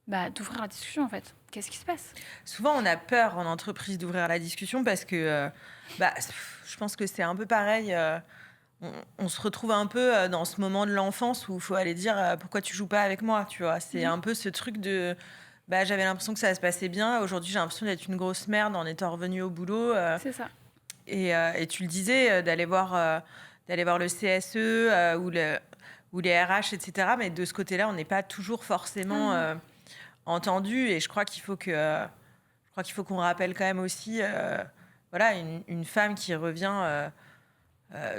d'ouvrir la discussion, en fait. Qu'est-ce qui se passe? Souvent, on a peur en entreprise d'ouvrir la discussion parce que je pense que c'est un peu pareil. On se retrouve un peu dans ce moment de l'enfance où il faut aller dire pourquoi tu joues pas avec moi, tu vois. C'est un peu ce truc de j'avais l'impression que ça se passait bien. Aujourd'hui, j'ai l'impression d'être une grosse merde en étant revenue au boulot. C'est ça. Et tu le disais, d'aller voir le CSE ou les RH, etc. Mais de ce côté-là, on n'est pas toujours forcément entendu. Et je crois qu'il faut qu'on rappelle quand même aussi, une femme qui revient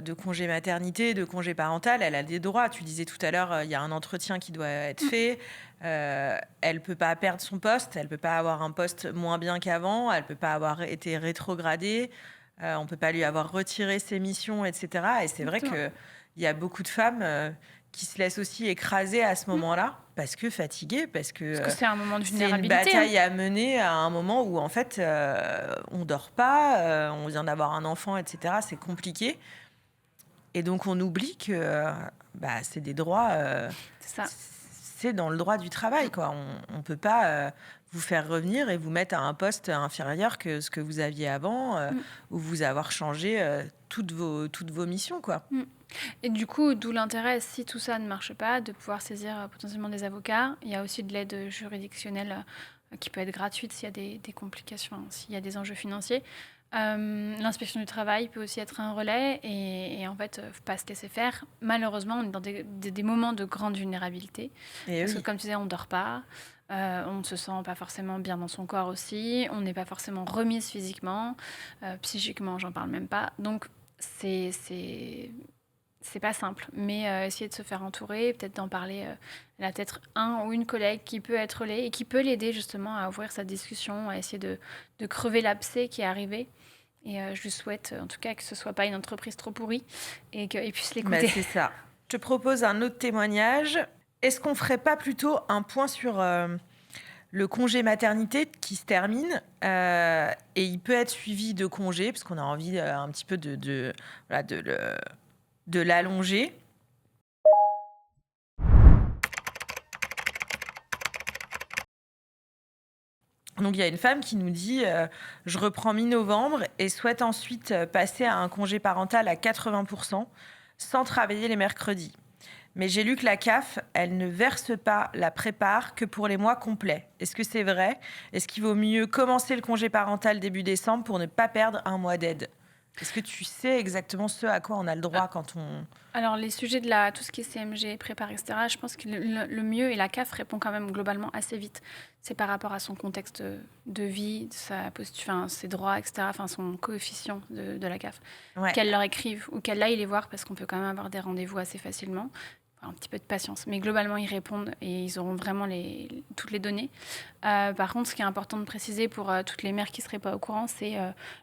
de congé maternité, de congé parental, elle a des droits. Tu disais tout à l'heure, il y a un entretien qui doit être fait. Elle peut pas perdre son poste, elle peut pas avoir un poste moins bien qu'avant, elle peut pas avoir été rétrogradée. On peut pas lui avoir retiré ses missions, etc. Et c'est vrai qu'il y a beaucoup de femmes qui se laissent aussi écraser à ce moment-là parce que fatiguées, parce que c'est un moment de c'est une vulnérabilité. bataille à mener à un moment où en fait on dort pas, on vient d'avoir un enfant, etc. C'est compliqué. Et donc on oublie que c'est des droits, C'est ça. c'est dans le droit du travail, quoi. On peut pas vous faire revenir et vous mettre à un poste inférieur que ce que vous aviez avant, ou vous avoir changé toutes vos missions, quoi. Et du coup, d'où l'intérêt, si tout ça ne marche pas, de pouvoir saisir potentiellement des avocats. Il y a aussi de l'aide juridictionnelle qui peut être gratuite s'il y a des complications, s'il y a des enjeux financiers. L'inspection du travail peut aussi être un relais et en fait, faut pas se laisser faire. Malheureusement, on est dans des moments de grande vulnérabilité. Parce que comme tu disais, on dort pas. On ne se sent pas forcément bien dans son corps aussi. On n'est pas forcément remise physiquement. Psychiquement, j'en parle même pas. Donc, c'est pas simple, mais essayer de se faire entourer, peut-être d'en parler. Elle a peut-être un ou une collègue qui peut être relais et qui peut l'aider justement à ouvrir sa discussion, à essayer de crever l'abcès qui est arrivé. Et je lui souhaite en tout cas que ce soit pas une entreprise trop pourrie et qu'il puisse l'écouter. C'est ça. Je te propose un autre témoignage. Est-ce qu'on ferait pas plutôt un point sur le congé maternité qui se termine et il peut être suivi de congés parce qu'on a envie un petit peu de l'allonger. Donc il y a une femme qui nous dit je reprends mi-novembre et souhaite ensuite passer à un congé parental à 80% sans travailler les mercredis. Mais j'ai lu que la CAF, elle ne verse pas la prépare que pour les mois complets. Est-ce que c'est vrai? Est-ce qu'il vaut mieux commencer le congé parental début décembre pour ne pas perdre un mois d'aide? Est-ce que tu sais exactement ce à quoi on a le droit quand on... Alors, les sujets de tout ce qui est CMG, prépare, etc., je pense que le mieux, et la CAF répond quand même globalement assez vite, c'est par rapport à son contexte de vie, sa posture, ses droits, etc., son coefficient de la CAF. Ouais. Qu'elle leur écrive ou qu'elle aille les voir, parce qu'on peut quand même avoir des rendez-vous assez facilement. Un petit peu de patience, mais globalement ils répondent et ils auront vraiment toutes les données. Par contre, ce qui est important de préciser pour toutes les mères qui ne seraient pas au courant, c'est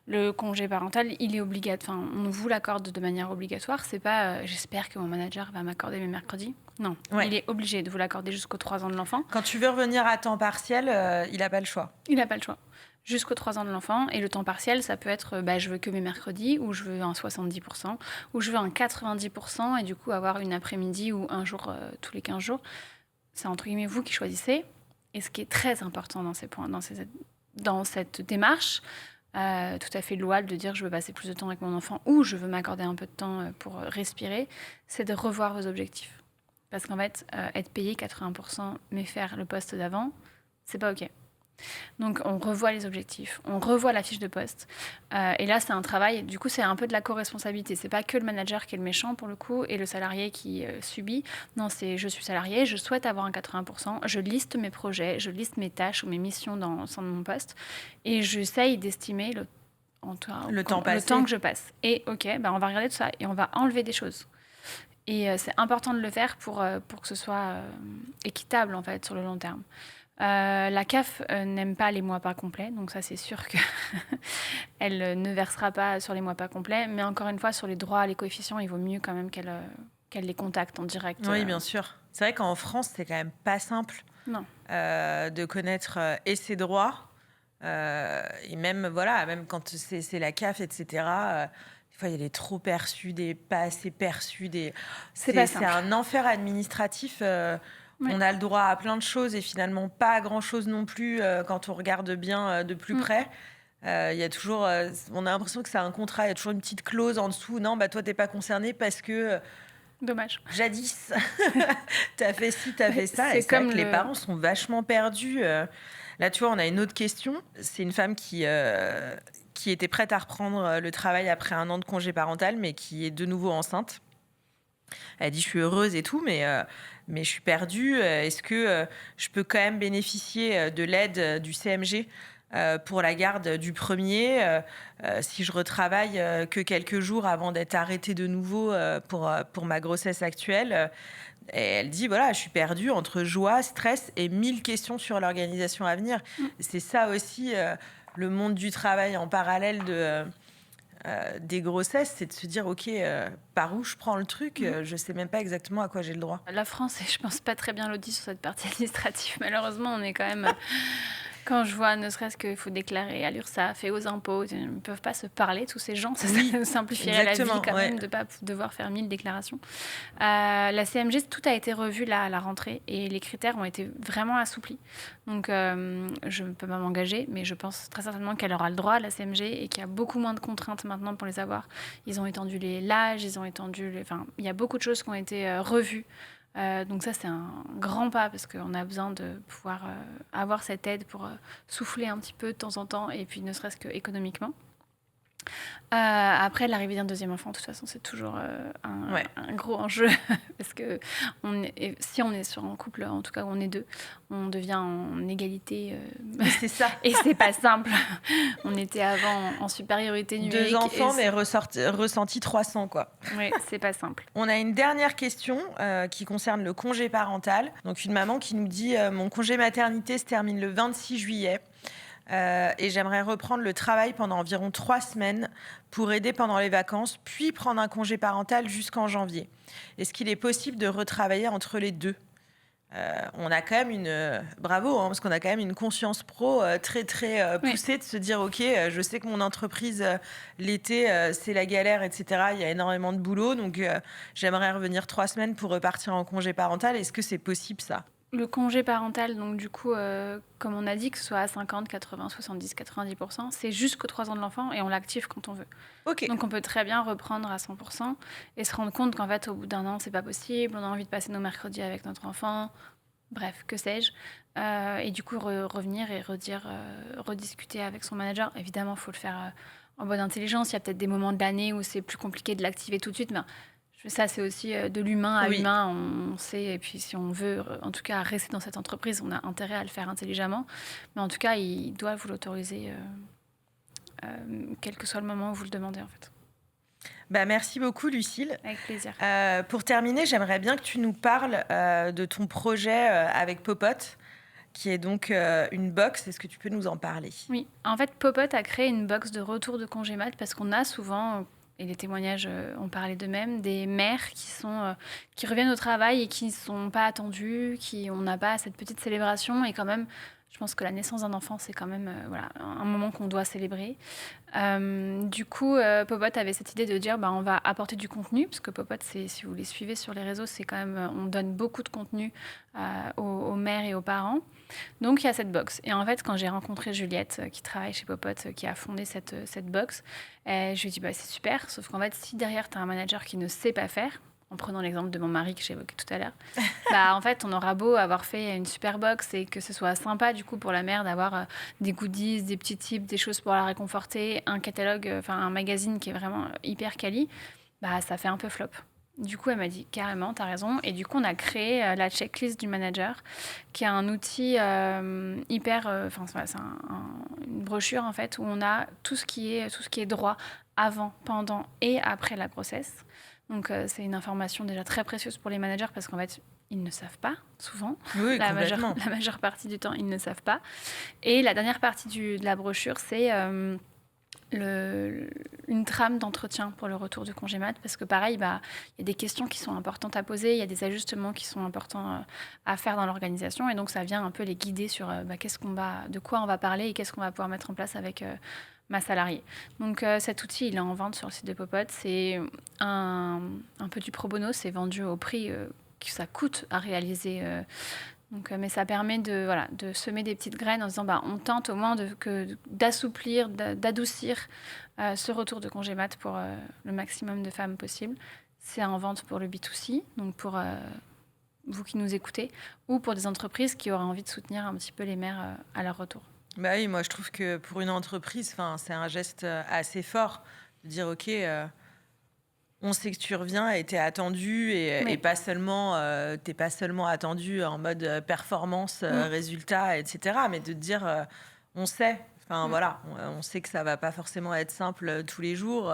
le congé parental, il est obligatoire. On vous l'accorde de manière obligatoire. C'est pas j'espère que mon manager va m'accorder mes mercredis. Non, il est obligé de vous l'accorder jusqu'aux 3 ans de l'enfant. Quand tu veux revenir à temps partiel, il n'a pas le choix. Il n'a pas le choix. Jusqu'aux 3 ans de l'enfant. Et le temps partiel, ça peut être je veux que mes mercredis, ou je veux un 70%, ou je veux un 90%, et du coup avoir une après-midi ou un jour tous les 15 jours. C'est entre guillemets vous qui choisissez. Et ce qui est très important dans ces points, dans cette démarche, tout à fait louable de dire je veux passer plus de temps avec mon enfant ou je veux m'accorder un peu de temps pour respirer, c'est de revoir vos objectifs. Parce qu'en fait, être payé 80% mais faire le poste d'avant, c'est pas OK. Donc, on revoit les objectifs, on revoit la fiche de poste. Et là, c'est un travail, du coup, c'est un peu de la co-responsabilité. C'est pas que le manager qui est le méchant, pour le coup, et le salarié qui subit. Non, c'est je suis salarié, je souhaite avoir un 80%, je liste mes projets, je liste mes tâches ou mes missions au sein de mon poste, et j'essaye d'estimer le temps que je passe. Et OK, on va regarder tout ça, et on va enlever des choses. Et c'est important de le faire pour que ce soit équitable, en fait, sur le long terme. La CAF n'aime pas les mois pas complets, donc ça c'est sûr qu'elle ne versera pas sur les mois pas complets, mais encore une fois sur les droits, les coefficients, il vaut mieux quand même qu'elle les contacte en direct. Oui, bien sûr. C'est vrai qu'en France c'est quand même pas simple de connaître et ses droits et même quand c'est la CAF, etc. Des fois, il y a des trop perçus, des pas assez perçus. C'est pas C'est simple. un enfer administratif. Ouais. On a le droit à plein de choses et finalement pas à grand-chose non plus quand on regarde bien de plus près. Il y a toujours, on a l'impression que c'est un contrat, il y a toujours une petite clause en dessous. Non, bah toi, t'es pas concerné parce que Dommage. jadis, t'as fait ci, t'as fait ça. C'est Et c'est vrai comme que les parents sont vachement perdus. Là, tu vois, on a une autre question. C'est une femme qui était prête à reprendre le travail après 1 an de congé parental, mais qui est de nouveau enceinte. Elle dit, je suis heureuse et tout, mais je suis perdue. Est-ce que je peux quand même bénéficier de l'aide du CMG pour la garde du premier si je retravaille que quelques jours avant d'être arrêtée de nouveau pour ma grossesse actuelle? Et elle dit, voilà, je suis perdue entre joie, stress et 1000 questions sur l'organisation à venir. C'est ça aussi, le monde du travail en parallèle des grossesses, c'est de se dire, OK, par où je prends le truc? Je sais même pas exactement à quoi j'ai le droit. La France est, je pense, pas très bien lotie sur cette partie administrative. Malheureusement, on est quand même... Quand je vois, ne serait-ce qu'il faut déclarer à l'URSSAF et aux impôts, ils ne peuvent pas se parler, tous ces gens. Ça nous simplifierait la vie quand même de ne pas devoir faire 1000 déclarations. La CMG, tout a été revu là, à la rentrée et les critères ont été vraiment assouplis. Donc, je ne peux pas m'engager, mais je pense très certainement qu'elle aura le droit à la CMG et qu'il y a beaucoup moins de contraintes maintenant pour les avoir. Ils ont étendu l'âge, ils ont étendu... Enfin, il y a beaucoup de choses qui ont été revues. Donc ça, c'est un grand pas parce qu'on a besoin de pouvoir avoir cette aide pour souffler un petit peu de temps en temps et puis ne serait-ce qu'économiquement. Après, l'arrivée d'un deuxième enfant, de toute façon, c'est toujours un gros enjeu parce que si on est sur un couple, en tout cas on est deux, on devient en égalité. C'est ça. Et c'est pas simple. On était avant en supériorité numérique. 2 enfants, mais ressenti 300, quoi. Oui, c'est pas simple. On a une dernière question qui concerne le congé parental. Donc, une maman qui nous dit mon congé maternité se termine le 26 juillet. Et j'aimerais reprendre le travail pendant environ 3 semaines pour aider pendant les vacances, puis prendre un congé parental jusqu'en janvier. Est-ce qu'il est possible de retravailler entre les deux? On a quand même bravo, parce qu'on a quand même une conscience pro très très poussée de se dire ok, je sais que mon entreprise l'été c'est la galère, etc. Il y a énormément de boulot, donc j'aimerais revenir 3 semaines pour repartir en congé parental. Est-ce que c'est possible ça? Le congé parental, donc du coup, comme on a dit, que ce soit à 50, 80, 70, 90%, c'est jusqu'aux 3 ans de l'enfant et on l'active quand on veut. Ok. Donc on peut très bien reprendre à 100% et se rendre compte qu'en fait, au bout d'1 an, c'est pas possible, on a envie de passer nos mercredis avec notre enfant, bref, que sais-je. Et du coup, revenir et rediscuter avec son manager. Évidemment, il faut le faire en bonne intelligence. Il y a peut-être des moments de l'année où c'est plus compliqué de l'activer tout de suite, mais ça, c'est aussi de l'humain à humain, on sait. Et puis, si on veut, en tout cas, rester dans cette entreprise, on a intérêt à le faire intelligemment. Mais en tout cas, il doit vous l'autoriser, quel que soit le moment où vous le demandez, en fait. Bah, merci beaucoup, Lucile. Avec plaisir. Pour terminer, j'aimerais bien que tu nous parles de ton projet avec Popote, qui est donc une box. Est-ce que tu peux nous en parler? Oui, en fait, Popote a créé une box de retour de congé mat parce qu'on a souvent... et les témoignages ont parlé d'eux-mêmes, des mères qui reviennent au travail et qui ne sont pas attendues, on n'a pas cette petite célébration. Et quand même, je pense que la naissance d'un enfant, c'est quand même un moment qu'on doit célébrer. Du coup, Popote avait cette idée de dire on va apporter du contenu, parce que Popote, si vous les suivez sur les réseaux, c'est quand même, on donne beaucoup de contenu aux mères et aux parents. Donc, il y a cette box. Et en fait, quand j'ai rencontré Juliette, qui travaille chez Popote, qui a fondé cette box, je lui ai dit, c'est super. Sauf qu'en fait, si derrière, tu as un manager qui ne sait pas faire, en prenant l'exemple de mon mari que j'évoquais tout à l'heure, en fait, on aura beau avoir fait une super box et que ce soit sympa, du coup, pour la mère d'avoir des goodies, des petits tips, des choses pour la réconforter, un catalogue, un magazine qui est vraiment hyper quali, ça fait un peu flop. Du coup, elle m'a dit carrément, t'as raison. Et du coup, on a créé la checklist du manager, qui est un outil hyper. C'est une brochure en fait où on a tout ce qui est droit avant, pendant et après la grossesse. Donc, c'est une information déjà très précieuse pour les managers parce qu'en fait, ils ne savent pas souvent. Oui, la majeure partie du temps, ils ne savent pas. Et la dernière partie de la brochure, c'est une trame d'entretien pour le retour de congé mat, parce que pareil, il y a des questions qui sont importantes à poser, il y a des ajustements qui sont importants à faire dans l'organisation, et donc ça vient un peu les guider sur de quoi on va parler et qu'est-ce qu'on va pouvoir mettre en place avec ma salariée. Donc cet outil, il est en vente sur le site de Popote. C'est un peu du pro bono, c'est vendu au prix que ça coûte à réaliser. Mais ça permet de semer des petites graines en disant on tente au moins d'assouplir, d'adoucir ce retour de congé mat pour le maximum de femmes possible. C'est en vente pour le B2C, donc pour vous qui nous écoutez, ou pour des entreprises qui auraient envie de soutenir un petit peu les mères à leur retour. Bah oui, moi je trouve que pour une entreprise, c'est un geste assez fort de dire ok, on sait que tu reviens et t'es attendu et pas seulement t'es pas seulement attendu en mode performance, résultat, etc. Mais de te dire on sait, voilà, on sait que ça va pas forcément être simple tous les jours.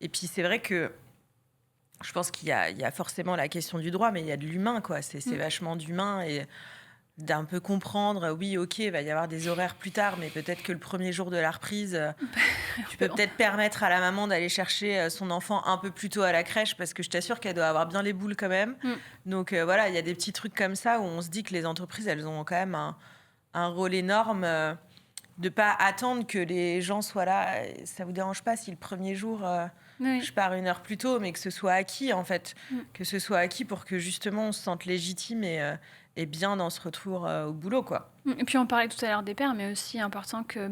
Et puis c'est vrai que je pense qu'il y a forcément la question du droit, mais il y a de l'humain, quoi. C'est vachement d'humain et d'un peu comprendre, oui, ok, il va y avoir des horaires plus tard, mais peut-être que le premier jour de la reprise, tu peux peut-être permettre à la maman d'aller chercher son enfant un peu plus tôt à la crèche, parce que je t'assure qu'elle doit avoir bien les boules quand même. Donc voilà, il y a des petits trucs comme ça où on se dit que les entreprises, elles ont quand même un rôle énorme de pas attendre que les gens soient là. Ça vous dérange pas si le premier jour... je pars 1 heure plus tôt, mais que ce soit acquis, en fait. Que ce soit acquis pour que, justement, on se sente légitime et bien dans ce retour au boulot, quoi. Et puis, on parlait tout à l'heure des pères, mais aussi important que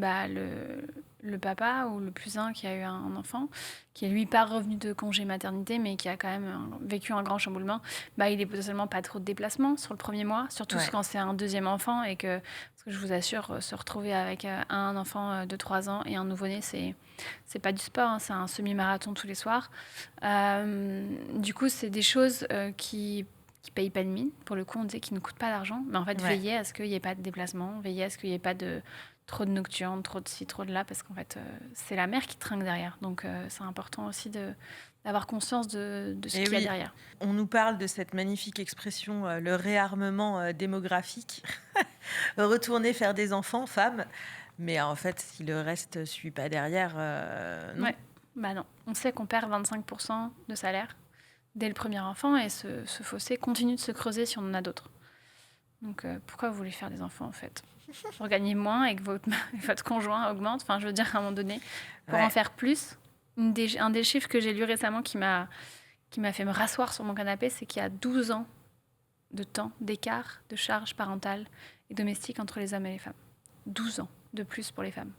le papa ou le plus un qui a eu un enfant, qui est lui pas revenu de congé maternité, mais qui a quand même vécu un grand chamboulement, il est potentiellement pas trop de déplacement sur le premier mois, surtout quand c'est un deuxième enfant et que, parce que je vous assure, se retrouver avec un enfant de 3 ans et un nouveau-né, c'est pas du sport, c'est un semi-marathon tous les soirs. Du coup, c'est des choses qui payent pas de mine. Pour le coup, on disait qu'ils ne coûtent pas d'argent, mais en fait, veillez à ce qu'il n'y ait pas de déplacement, veillez à ce qu'il n'y ait pas trop de nocturnes, trop de ci, trop de là, parce qu'en fait, c'est la mère qui trinque derrière. Donc, c'est important aussi d'avoir conscience de ce qu'il y a derrière. On nous parle de cette magnifique expression, le réarmement démographique. Retourner faire des enfants, femmes. Mais en fait, si le reste ne suit pas derrière, non. Non. On sait qu'on perd 25% de salaire dès le premier enfant, et ce fossé continue de se creuser si on en a d'autres. Donc, pourquoi vous voulez faire des enfants, en fait ? Pour gagner moins et que votre conjoint augmente. Enfin, je veux dire, à un moment donné, pour en faire plus. Un des chiffres que j'ai lu récemment qui m'a fait me rasseoir sur mon canapé, c'est qu'il y a 12 ans de temps d'écart de charges parentales et domestiques entre les hommes et les femmes. 12 ans de plus pour les femmes.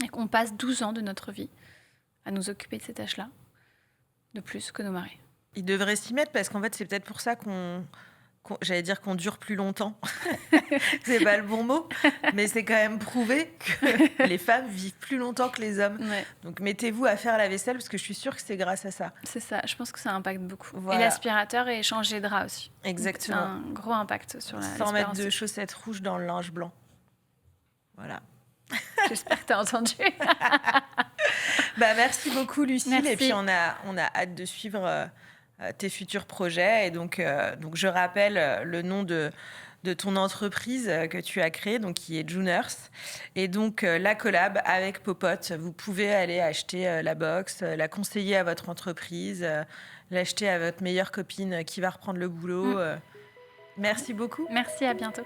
Et qu'on passe 12 ans de notre vie à nous occuper de ces tâches-là, de plus que nos maris. Ils devraient s'y mettre, parce qu'en fait, c'est peut-être pour ça j'allais dire qu'on dure plus longtemps. C'est pas le bon mot, mais c'est quand même prouvé que les femmes vivent plus longtemps que les hommes. Donc mettez-vous à faire la vaisselle, parce que je suis sûre que c'est grâce à ça. C'est ça, je pense que ça impacte beaucoup. Voilà. Et l'aspirateur et changer de drap aussi. Exactement. C'est un gros impact sur Sans mettre de chaussettes rouges dans le linge blanc. Voilà. J'espère que tu as entendu. Merci beaucoup, Lucille. Merci. Et puis on a hâte de suivre tes futurs projets. Et donc je rappelle le nom de ton entreprise que tu as créée, donc qui est Juners. Et donc la collab avec Popote, vous pouvez aller acheter la box, la conseiller à votre entreprise, l'acheter à votre meilleure copine qui va reprendre le boulot. Merci beaucoup. Merci, à bientôt.